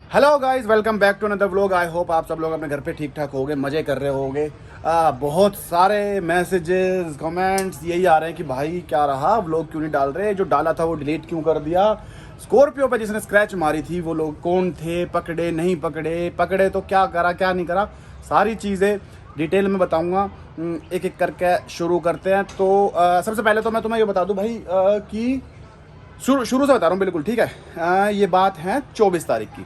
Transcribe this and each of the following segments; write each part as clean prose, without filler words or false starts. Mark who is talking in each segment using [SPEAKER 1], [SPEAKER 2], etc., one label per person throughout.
[SPEAKER 1] Hello guys, welcome back to another vlog. I hope आप सब लोग अपने घर पे ठीक ठाक होगे, मज़े कर रहे होगे। बहुत सारे मैसेजेस कमेंट्स यही आ रहे हैं कि भाई क्या रहा, व्लॉग क्यों नहीं डाल रहे, जो डाला था वो डिलीट क्यों कर दिया। स्कॉर्पियो पे जिसने स्क्रैच मारी थी वो लोग कौन थे, पकड़े नहीं पकड़े, पकड़े तो क्या करा क्या नहीं करा, सारी चीज़ें डिटेल में बताऊँगा। एक एक करके शुरू करते हैं। तो सबसे पहले तो मैं तुम्हें ये बता दूँ भाई कि शुरू से बता रहा हूँ बिल्कुल, ठीक है। ये बात है 24 तारीख की।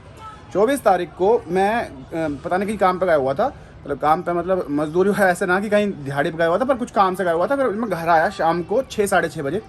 [SPEAKER 1] 24 तारीख को मैं पता नहीं कहीं काम पे गया हुआ था, मतलब काम पे मतलब मजदूरी है, ऐसे ना कि कहीं दिहाड़ी पे गया हुआ था, पर कुछ काम से गया हुआ था। फिर मैं घर आया शाम को 6 साढ़े 6 बजे।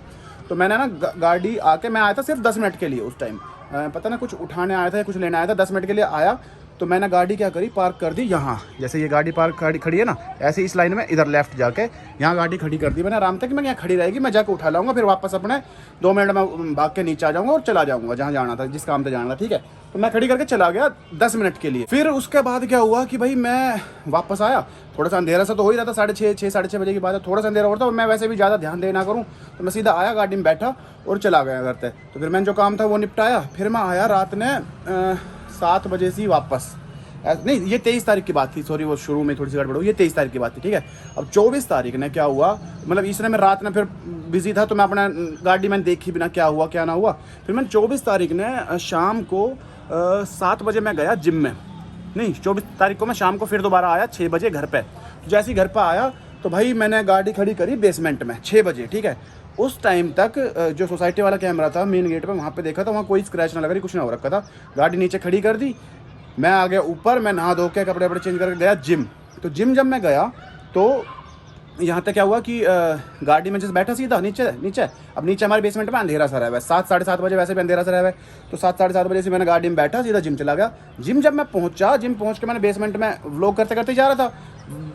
[SPEAKER 1] तो मैंने ना गाड़ी आके मैं आया था सिर्फ 10 मिनट के लिए उस टाइम, पता ना कुछ उठाने आया था या कुछ लेने आया था, 10 मिनट के लिए आया। तो मैंने गाड़ी क्या करी, पार्क कर दी यहाँ, जैसे ये गाड़ी पार्क खड़ी है ना, ऐसे इस लाइन में इधर लेफ्ट जाके यहाँ गाड़ी खड़ी कर दी मैंने आराम से कि मैं यहाँ खड़ी रहेगी, मैं जाकर उठा लाऊंगा, फिर वापस अपने 2 मिनट में भाग के नीचे आ जाऊँगा और चला जाऊँगा जहाँ जाना था, जिस काम से जाना था, ठीक है। तो मैं खड़ी करके चला गया 10 मिनट के लिए। फिर उसके बाद क्या हुआ कि भाई मैं वापस आया, थोड़ा सा अंधेरा सा तो हो ही रहा था, साढ़े छः बजे की बात है, थोड़ा सा अंधेरा हो रहा था और मैं वैसे भी ज़्यादा ध्यान देना करूँ, तो मैं सीधा आया गाड़ी में बैठा और चला गया घर से। तो फिर मैंने जो काम था वो निपटाया, फिर मैं आया रात ने 7 बजे से वापस। नहीं, ये 23 तारीख की बात थी, सॉरी, वो शुरू में थोड़ी सी गड़बड़ हुई, ये 23 तारीख की बात थी, ठीक है। अब 24 तारीख ने क्या हुआ, मतलब इसने मैं रात में फिर बिजी था, तो मैं अपना गाड़ी मैंने देखी बिना क्या हुआ क्या ना हुआ। फिर मैंने 24 तारीख ने शाम को 7 बजे मैं गया जिम में। नहीं, 24 तारीख को मैं शाम को फिर दोबारा आया 6 बजे घर पे। जैसे ही घर पर आया तो भाई मैंने गाड़ी खड़ी करी बेसमेंट में 6 बजे, ठीक है। उस टाइम तक जो सोसाइटी वाला कैमरा था मेन गेट पे, वहाँ पे देखा था, वहाँ कोई स्क्रैच ना लगा रही, कुछ ना हो रखा था। गाड़ी नीचे खड़ी कर दी, मैं आ गया ऊपर, मैं नहा धो के कपड़े वपड़े चेंज करके गया जिम। तो जिम जब मैं गया तो यहाँ तक क्या हुआ कि गाड़ी में जैसे बैठा सीधा नीचे नीचे अब नीचे हमारे बेसमेंट में अंधेरा सा रहा है, 7 साढ़े 7 बजे वैसे भी अंधेरा सा रहा है। तो 7 साढ़े 7 बजे से मैंने गाड़ी में बैठा सीधा जिम चला गया। जिम जब मैं पहुँचा, जिम पहुँच के मैंने बेसमेंट में व्लॉग करते करते जा रहा था,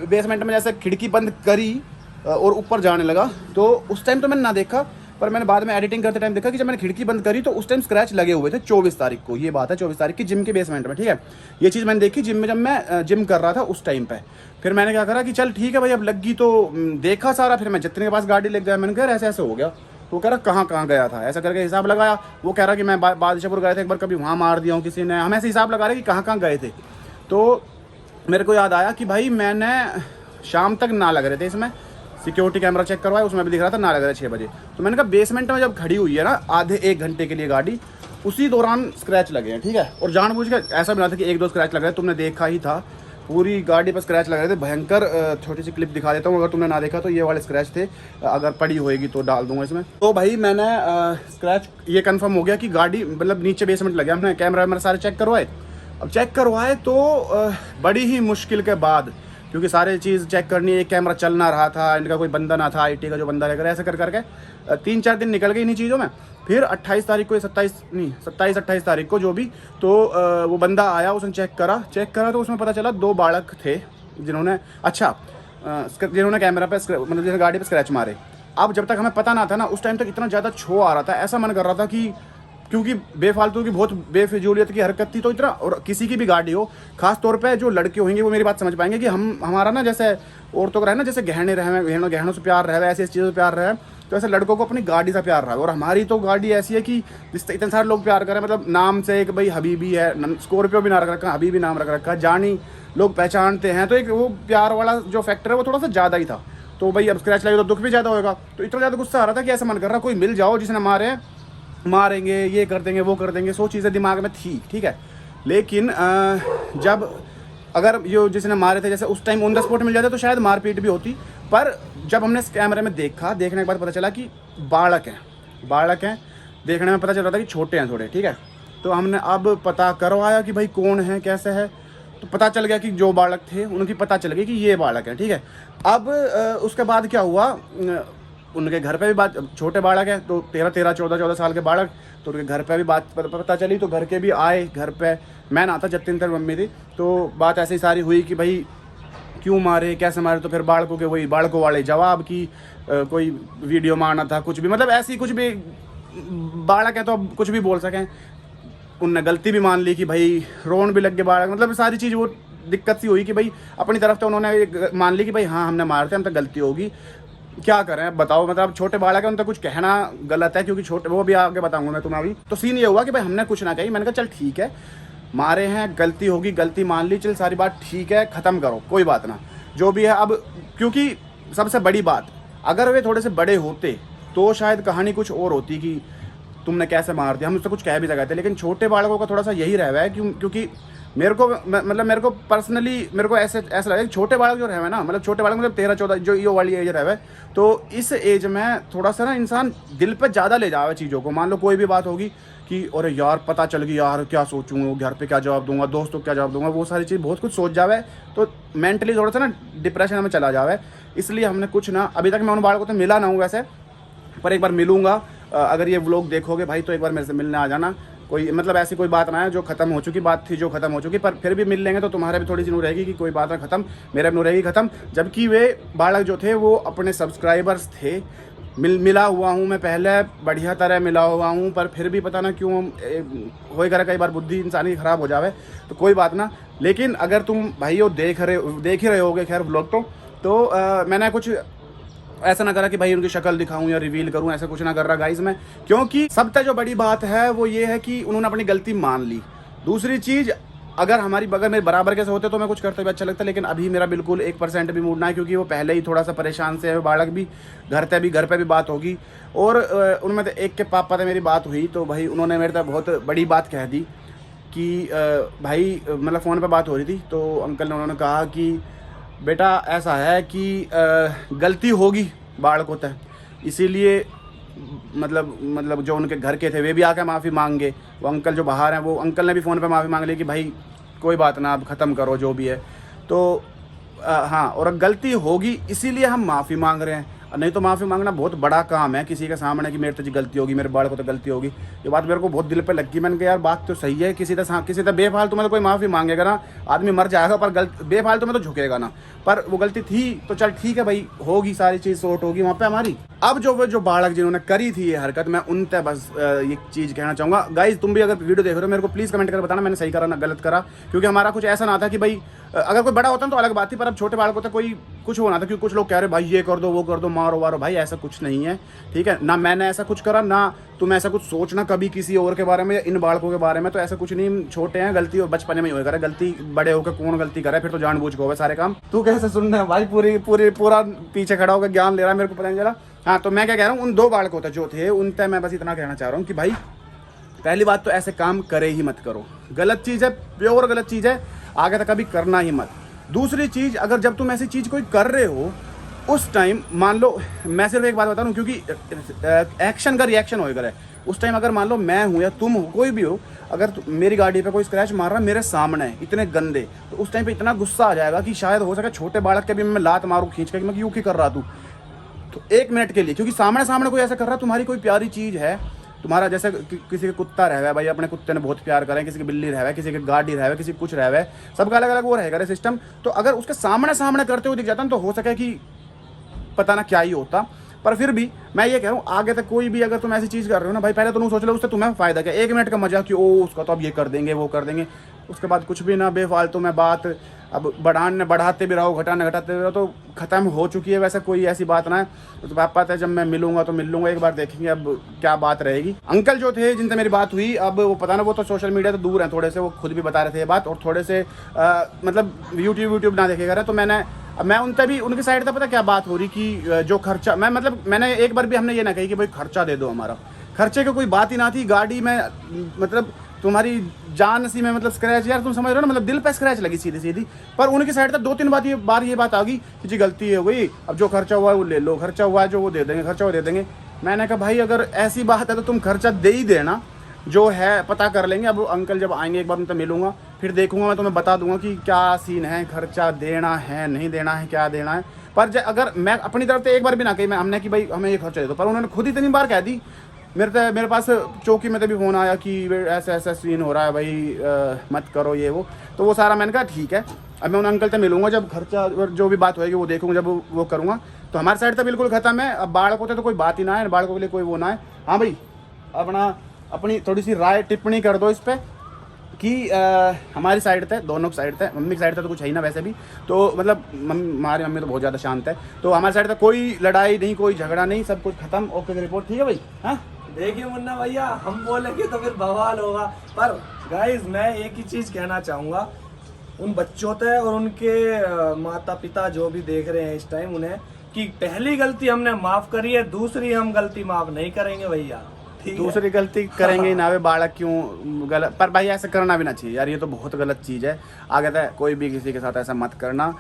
[SPEAKER 1] बेसमेंट में जैसे खिड़की बंद करी और ऊपर जाने लगा, तो उस टाइम तो मैंने ना देखा, पर मैंने बाद में एडिटिंग करते टाइम देखा कि जब मैंने खिड़की बंद करी तो उस टाइम स्क्रैच लगे हुए थे। 24 तारीख को ये बात है, 24 तारीख की जिम के बेसमेंट में, ठीक है। ये चीज़ मैंने देखी जिम में जब मैं जिम कर रहा था उस टाइम पे। फिर मैंने क्या करा कि चल ठीक है भाई, अब लगी तो देखा सारा। फिर मैं जितने के पास गाड़ी लेके गया, मैंने कहा ऐसे ऐसे हो गया। तो वो कह रहा कहाँ गया था, ऐसा करके हिसाब लगाया। वो कह रहा कि मैं बादशाहपुर गए थे एक बार, कभी वहाँ मार दिया हूँ किसी ने, हम ऐसे हिसाब लगा रहे कि कहाँ गए थे। तो मेरे को याद आया कि भाई मैंने शाम तक ना लग रहे थे इसमें, सिक्योरिटी कैमरा चेक करवाया, उसमें भी दिख रहा था ना लग रहा है 6 बजे। तो मैंने कहा बेसमेंट में जब खड़ी हुई है ना आधे 1 घंटे के लिए गाड़ी, उसी दौरान स्क्रैच लगे हैं, ठीक है। और जानबूझ के ऐसा भी ना था कि 1-2 स्क्रैच लग रहे, तुमने देखा ही था पूरी गाड़ी पर स्क्रैच लग रहे थे भयंकर। छोटी सी क्लिप दिखा देता हूँ, अगर तुमने ना देखा तो ये वाले स्क्रैच थे, अगर पड़ी होएगी तो डाल दूंगा इसमें। तो भाई मैंने स्क्रैच ये कंफर्म हो गया कि गाड़ी मतलब नीचे बेसमेंट लगे। हमने कैमरा वैमरा सारे चेक करवाए। अब चेक करवाए तो बड़ी ही मुश्किल के बाद, क्योंकि सारे चीज़ चेक करनी, एक कैमरा चल ना रहा था, इनका कोई बंदा ना था, आईटी का जो बंदा लेकर, ऐसे कर करके 3-4 दिन निकल गए इन्हीं चीज़ों में। फिर 28 तारीख को, 27-28 तारीख को जो भी, तो वो बंदा आया, उसने चेक करा तो उसमें पता चला 2 बालक थे जिन्होंने जिन्होंने कैमरा पे मतलब जिन्होंने गाड़ी पे स्क्रैच मारे। अब जब तक हमें पता ना था ना, उस टाइम तक इतना ज़्यादा छो आ रहा था, ऐसा मन कर रहा था कि, क्योंकि बेफालतू की बहुत बेफिजूलियत की हरकत थी, तो इतना, और किसी की भी गाड़ी हो, खास तौर पे जो लड़के होंगे वो मेरी बात समझ पाएंगे कि हमारा ना जैसे औरतों का रहे ना, जैसे गहनों से प्यार रहे, ऐसी चीज़ों से प्यार रहे, तो ऐसे लड़कों को अपनी गाड़ी से प्यार रहा है। और हमारी तो गाड़ी ऐसी है कि जिससे इतने सारे लोग प्यार करें, मतलब नाम से एक भाई हबीबी है, स्कॉर्पियो भी ना रख रखा, हबीबी नाम रख रखा, जानी लोग पहचानते हैं, तो एक वो प्यार वाला जो फैक्टर है वो थोड़ा सा ज़्यादा ही था। तो भाई अब स्क्रैच लगे तो दुख भी ज़्यादा होगा। तो इतना ज़्यादा गुस्सा आ रहा था कि ऐसा मन कर रहा कोई मिल जाओ जिसने मारेंगे, ये कर देंगे वो कर देंगे, सो चीज़ें दिमाग में थी, ठीक है। लेकिन जब अगर ये जिसने मारे थे जैसे उस टाइम ऑन द स्पॉट मिल जाते तो शायद मारपीट भी होती, पर जब हमने इस कैमरे में देखने के बाद पता चला कि बालक हैं। देखने में पता चल रहा था कि छोटे हैं थोड़े, ठीक है। तो हमने अब पता करवाया कि भाई कौन है कैसे है, तो पता चल गया कि जो बालक थे उनकी पता चल गई कि ये बालक हैं, ठीक है। अब उसके बाद क्या हुआ, उनके घर पे भी बात, छोटे बालक हैं तो 13-14 साल के बालक, तो उनके घर पे भी बात पता चली, तो घर के भी आए घर पे। मैं ना था, जतिन तक मम्मी थी, तो बात ऐसे ही सारी हुई कि भाई क्यों मारे, कैसे मारे। तो फिर बालकों के वही बालकों वाले जवाब कि कोई वीडियो मारना था, कुछ भी, मतलब ऐसी कुछ भी, बालक है तो अब कुछ भी बोल सकें। उनने गलती भी मान ली कि भाई रोन भी लग गए बालक, मतलब सारी चीज़ वो दिक्कत सी हुई कि भाई अपनी तरफ तो उन्होंने मान ली कि भाई हाँ हमने मारते, हम तक गलती होगी, क्या करें अब बताओ। मतलब छोटे बालक है, उन तक कुछ कहना गलत है, क्योंकि छोटे, वो भी आगे बताऊंगा मैं तुम्हें अभी। तो सीन ये हुआ कि भाई हमने कुछ ना कही, मैंने कहा चल ठीक है, मारे हैं, गलती होगी, गलती मान ली, चल सारी बात ठीक है, ख़त्म करो, कोई बात ना, जो भी है। अब क्योंकि सबसे बड़ी बात, अगर वे थोड़े से बड़े होते तो शायद कहानी कुछ और होती कि तुमने कैसे मार दिया, हम उससे कुछ कह भी सकते थे। लेकिन छोटे बालकों का थोड़ा सा यही रह है क्योंकि मेरे को पर्सनली मेरे को ऐसा लगा कि छोटे बालक जो रहे ना, मतलब छोटे बालक मतलब 13-14 जो ये वाली एज रहे, तो इस एज में थोड़ा सा ना इंसान दिल पे ज़्यादा ले जावे चीज़ों को। मान लो कोई भी बात होगी कि अरे यार पता चल गई यार, क्या सोचूंगा, घर पे क्या जवाब दूंगा, दोस्तों को क्या जवाब दूंगा, वो सारी चीज़ बहुत कुछ सोच जावे, तो मेंटली थोड़ा सा ना डिप्रेशन में चला जावे। इसलिए हमने कुछ ना, अभी तक मैं उन बालकों से मिला ना हूँ वैसे, पर एक बार मिलूंगा। अगर ये व्लॉग देखोगे भाई तो एक बार मेरे से मिलने आ जाना। कोई मतलब ऐसी कोई बात ना है जो ख़त्म हो चुकी बात थी, जो ख़त्म हो चुकी, पर फिर भी मिल लेंगे तो तुम्हारे भी थोड़ी सी नूर रहेगी कि कोई बात ना ख़त्म, मेरे भी नूर रहेगी ख़त्म। जबकि वे बालक जो थे वो अपने सब्सक्राइबर्स थे। मिला हुआ हूँ मैं पहले, बढ़िया तरह मिला हुआ हूँ, पर फिर भी पता ना क्यों हो करे, कई बार बुद्धि इंसानी ख़राब हो जावे, तो कोई बात ना। लेकिन अगर तुम भाइयों देख ही रहे होगे खैर व्लॉग तो मैंने कुछ ऐसा ना करा कि भाई उनकी शक्ल दिखाऊं या रिवील करूं, ऐसा कुछ ना कर रहा गाइस मैं, क्योंकि सबसे जो बड़ी बात है वो ये है कि उन्होंने अपनी गलती मान ली। दूसरी चीज़, अगर मेरे बराबर कैसे होते तो मैं कुछ करते भी अच्छा लगता, लेकिन अभी मेरा बिल्कुल 1% भी मूड ना है, क्योंकि वो पहले ही थोड़ा सा परेशान से है बालक भी, घर पे भी बात होगी। और उनमें से एक के पापा से मेरी बात हुई तो भाई उन्होंने मेरे तक बहुत बड़ी बात कह दी कि भाई मतलब फ़ोन पर बात हो रही थी तो अंकल ने उन्होंने कहा कि बेटा ऐसा है कि गलती होगी बालकों तक, इसीलिए मतलब जो उनके घर के थे वे भी आके माफ़ी मांगे। वो अंकल जो बाहर हैं वो अंकल ने भी फ़ोन पे माफ़ी मांग ली कि भाई कोई बात ना, अब ख़त्म करो जो भी है। तो हाँ, और गलती होगी इसीलिए हम माफ़ी मांग रहे हैं, नहीं तो माफ़ी मांगना बहुत बड़ा काम है किसी के सामने कि मेरे तो जी गलती होगी, मेरे बालकों तो गलती होगी। ये बात मेरे को बहुत दिल पे लगी। मैंने कहा यार बात तो सही है, किसी तरह बेफालतू में तो कोई माफ़ी मांगेगा ना, आदमी मर जाएगा, पर बेफालतू में तो झुकेगा ना। पर वो गलती थी तो चल ठीक है भाई, होगी, सारी चीज़ सॉर्ट होगी वहाँ पे हमारी। अब जो बालक जिन्होंने करी थी ये हरकत, मैं उन तक बस ये चीज़ कहना चाहूँगा। गाइज तुम भी अगर वीडियो देख रहे हो मेरे को प्लीज़ कमेंट कर बताना मैंने सही करा ना गलत करा, क्योंकि हमारा कुछ ऐसा ना था कि भाई अगर कोई बड़ा होता तो अलग बात थी, पर अब छोटे बालकों तक कोई कुछ होना था, क्योंकि कुछ लोग कह रहे भाई ये कर दो वो कर दो, मारो वारो, भाई ऐसा कुछ नहीं है, ठीक है ना। मैंने ऐसा कुछ करा ना, तुम ऐसा कुछ सोचना कभी किसी और के बारे में या इन बालकों के बारे में, तो ऐसा कुछ नहीं। छोटे हैं, गलती और बचपन में ही करे, गलती बड़े होकर कौन गलती करे, फिर तो जानबूझ के हो सारे काम। तू कैसे सुन रहा है भाई, पूरा पीछे खड़ा होकर ज्ञान ले रहा है, मेरे को पता नहीं चला। हाँ, तो मैं क्या कह रहा हूँ, उन 2 बालकों तक जो थे उन तक मैं बस इतना कहना चाह रहा हूँ कि भाई पहली बात तो ऐसे काम करे ही मत करो, गलत चीज़ है, प्योर गलत चीज़ है, आगे तक कभी करना ही मत। दूसरी चीज़, अगर जब तुम ऐसी चीज़ कोई कर रहे हो उस टाइम, मान लो मैं सिर्फ एक बात बता रहा हूँ, क्योंकि एक्शन का रिएक्शन होएगा है उस टाइम। अगर मान लो मैं हूँ या तुम हो, कोई भी हो, अगर मेरी गाड़ी पे कोई स्क्रैच मार रहा है मेरे सामने इतने गंदे, तो उस टाइम पे इतना गुस्सा आ जाएगा कि शायद हो सके छोटे बालक के भी मैं लात मारूँ खींच के, मैं क्यों की कर रहा तू, तो 1 मिनट के लिए, क्योंकि सामने कोई ऐसा कर रहा है, तुम्हारी कोई प्यारी चीज़ है, तुम्हारा जैसे किसी के कुत्ता रह है भाई, अपने कुत्ते ने बहुत प्यार करें, किसी की बिल्ली रह है, किसी की गाड़ी रह है, किसी कुछ रह है, सबका अलग अलग वो रहेगा सिस्टम। तो अगर उसके सामने करते हुए दिख जाता ना, तो हो सके कि पता ना क्या ही होता। पर फिर भी मैं ये कह रहा हूँ, आगे तक कोई भी अगर तुम ऐसी चीज़ कर रहे हो ना भाई, पहले तो सोच लो उससे तुम्हें फ़ायदा क्या। 1 मिनट का मजा कि ओ उसका तो अब ये कर देंगे वो कर देंगे, उसके बाद कुछ भी ना, बेफालतू में बात। अब बढ़ाते भी रहो, घटाते भी रहो, तो ख़त्म हो चुकी है। वैसे कोई ऐसी बात ना है, तो पापा थे जब मैं मिलूंगा तो मिल लूंगा, एक बार देखेंगे अब क्या बात रहेगी। अंकल जो थे जिनसे मेरी बात हुई, अब वो पता ना, वो तो सोशल मीडिया तो दूर हैं थोड़े से, वो खुद भी बता रहे थे ये बात, और थोड़े से मतलब यूट्यूब ना देखेगा रहे। तो मैं उनसे भी, उनकी साइड से पता क्या बात हो रही कि जो खर्चा, मैंने एक बार भी हमने ये ना कही कि भाई खर्चा दे दो हमारा, खर्चे की कोई बात ही ना थी। गाड़ी में मतलब तुम्हारी जान सी में मतलब स्क्रैच, यार तुम समझ रहे हो ना, मतलब दिल पे स्क्रैच लगी सीधी। पर उनकी साइड तक 2-3 बार ये बात आ गई कि जी गलती हो गई, अब जो खर्चा हुआ है वो ले लो, खर्चा हुआ है जो वो दे देंगे, खर्चा वो दे देंगे। मैंने कहा भाई अगर ऐसी बात है तो तुम खर्चा दे ही देना, जो है पता कर लेंगे। अब अंकल जब आएंगे एक बार उनसे मिलूंगा, फिर देखूंगा, मैं तुम्हें बता दूंगा कि क्या सीन है, खर्चा देना है नहीं देना है, क्या देना है। पर अगर मैं अपनी तरफ से एक बार भी ना कही हमने कि भाई हमें ये खर्चा दे दो, पर उन्होंने खुद इतनी बार कह दी। मेरे पास चौकी में तो भी फ़ोन आया कि ऐसा सीन हो रहा है भाई, मत करो ये वो, तो वो सारा मैंने कहा ठीक है। अब मैं उन अंकल से मिलूंगा, जब खर्चा और जो भी बात होएगी वो देखूंगा, जब वो करूँगा। तो हमारी साइड तो बिल्कुल ख़त्म है। अब बाढ़ होते तो कोई बात ही ना है, बाढ़ के लिए कोई वो ना है। हाँ भाई, अपनी थोड़ी सी राय टिप्पणी कर दो इस पर कि हमारी साइड थे, दोनों की साइड थे, मम्मी की साइड था तो कुछ है ही ना वैसे भी, तो मतलब हमारी मम्मी तो बहुत ज़्यादा शांत है, तो हमारी साइड था कोई लड़ाई नहीं, कोई झगड़ा नहीं, सब कुछ खत्म, ओके की रिपोर्ट, ठीक है भाई। हाँ
[SPEAKER 2] देखिए मुन्ना भैया, हम बोलेंगे तो फिर बवाल होगा। पर गाइज मैं एक ही चीज कहना चाहूंगा उन बच्चों तक और उनके माता पिता जो भी देख रहे हैं इस टाइम, उन्हें कि पहली गलती हमने माफ करी है, दूसरी हम गलती माफ नहीं करेंगे भैया। ठीक है?
[SPEAKER 1] दूसरी गलती करेंगे ना वे बालक क्यों गलत, पर भाई ऐसा करना भी ना चाहिए यार, ये तो बहुत गलत चीज़ है। आगे तक कोई भी किसी के साथ ऐसा मत करना,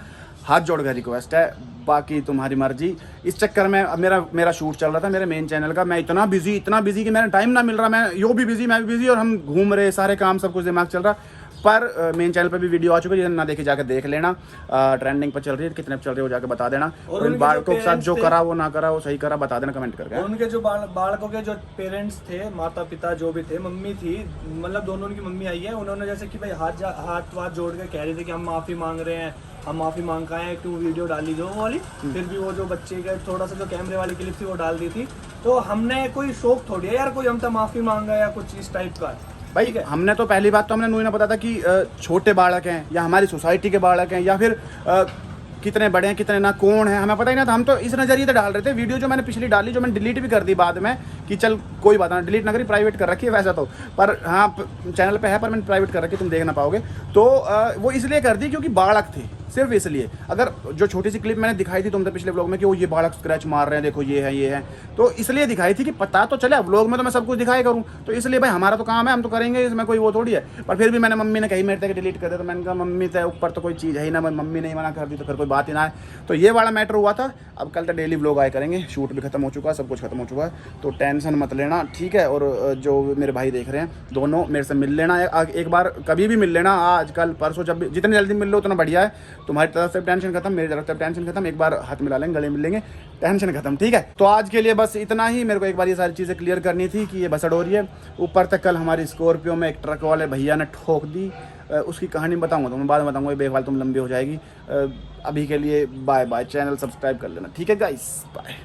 [SPEAKER 1] हाथ जोड़ कर रिक्वेस्ट है, बाकी तुम्हारी मर्जी। इस चक्कर में अब मेरा शूट चल रहा था मेरे मेन चैनल का, मैं इतना बिजी कि मेरा टाइम ना मिल रहा, मैं यो भी बिजी मैं भी बिजी, और हम घूम रहे सारे काम सब कुछ दिमाग चल रहा। पर मेन चैनल पे भी वीडियो आ चुकी है, ना देखे जाकर देख लेना। ट्रेंडिंग पर चल रही है, कितने पे चल रही है वो जाकर बता देना। और इन बालकों के साथ जो करा वो ना करा वो सही करा बता देना कमेंट करके।
[SPEAKER 2] उनके जो बालकों के जो पेरेंट्स थे, माता पिता जो भी थे, मम्मी थी, मतलब दोनों उनकी मम्मी आई है, उन्होंने जैसे कि भाई हाथ जोड़ के कह रहे थे कि हम माफी मांग रहे हैं, हम माफी मांग का है, क्यों वीडियो डाली जो वो वाली, फिर भी वो जो बच्चे का थोड़ा सा जो कैमरे वाली क्लिप थी वो डाल दी थी। तो हमने कोई शौक थोड़ी है यार कोई हम तो माफी मांगा या कुछ इस टाइप का
[SPEAKER 1] भाई। हमने तो पहली बात तो हमने नहीं ना पता था कि छोटे बालक हैं या हमारी सोसाइटी के बालक हैं या फिर कितने बड़े हैं कितने ना कौन है, हमें पता ही ना था। हम तो इस नज़रिए से डाल रहे थे वीडियो, जो मैंने पिछली डाली जो मैंने डिलीट भी कर दी बाद में कि चल कोई बात ना, डिलीट ना करी, प्राइवेट कर रखी है वैसा तो, पर हाँ चैनल पे है पर मैंने प्राइवेट कर रखी, तुम देख ना पाओगे। तो वो इसलिए कर दी क्योंकि बालक थे, सिर्फ इसलिए। अगर जो छोटी सी क्लिप मैंने दिखाई थी तुमसे पिछले व्लॉग में कि वो ये बालक स्क्रैच मार रहे हैं, देखो ये है, तो इसलिए दिखाई थी कि पता तो चले। व्लॉग में तो मैं सब कुछ दिखाई करूँ, तो इसलिए भाई हमारा तो काम है, हम तो करेंगे, इसमें कोई वो थोड़ी है। पर फिर भी मैंने मम्मी ने कही मेरे तक डिलीट कर दे, तो मैंने कहा मम्मी से ऊपर तो कोई चीज़ है ही ना, मम्मी नहीं मना कर दी तो फिर कोई बात ही ना है। तो ये वाला मैटर हुआ था। अब कल तक डेली व्लॉग आए करेंगे, शूट भी खत्म हो चुका है, सब कुछ खत्म हो चुका है, तो टेंशन मत लेना, ठीक है। और जो मेरे भाई देख रहे हैं दोनों, मेरे से मिल लेना एक बार, कभी भी मिल लेना, आज कल परसों, जब भी जितनी जल्दी मिल लो उतना बढ़िया है। तुम्हारी तरफ से टेंशन खत्म, मेरी तरफ से टेंशन खत्म, एक बार हाथ मिला लेंगे, गले मिल लेंगे, टेंशन खत्म, ठीक है। तो आज के लिए बस इतना ही, मेरे को एक बार ये सारी चीज़ें क्लियर करनी थी कि ये भसड़ हो रही है। ऊपर तक कल हमारी स्कॉर्पियो में एक ट्रक वाले भैया ने ठोक दी, उसकी कहानी बताऊंगा तो मैं बाद में बताऊंगा, ये बेफाल तुम लंबी हो जाएगी। अभी के लिए बाय बाय, चैनल सब्सक्राइब कर लेना, ठीक है गाइस, बाय।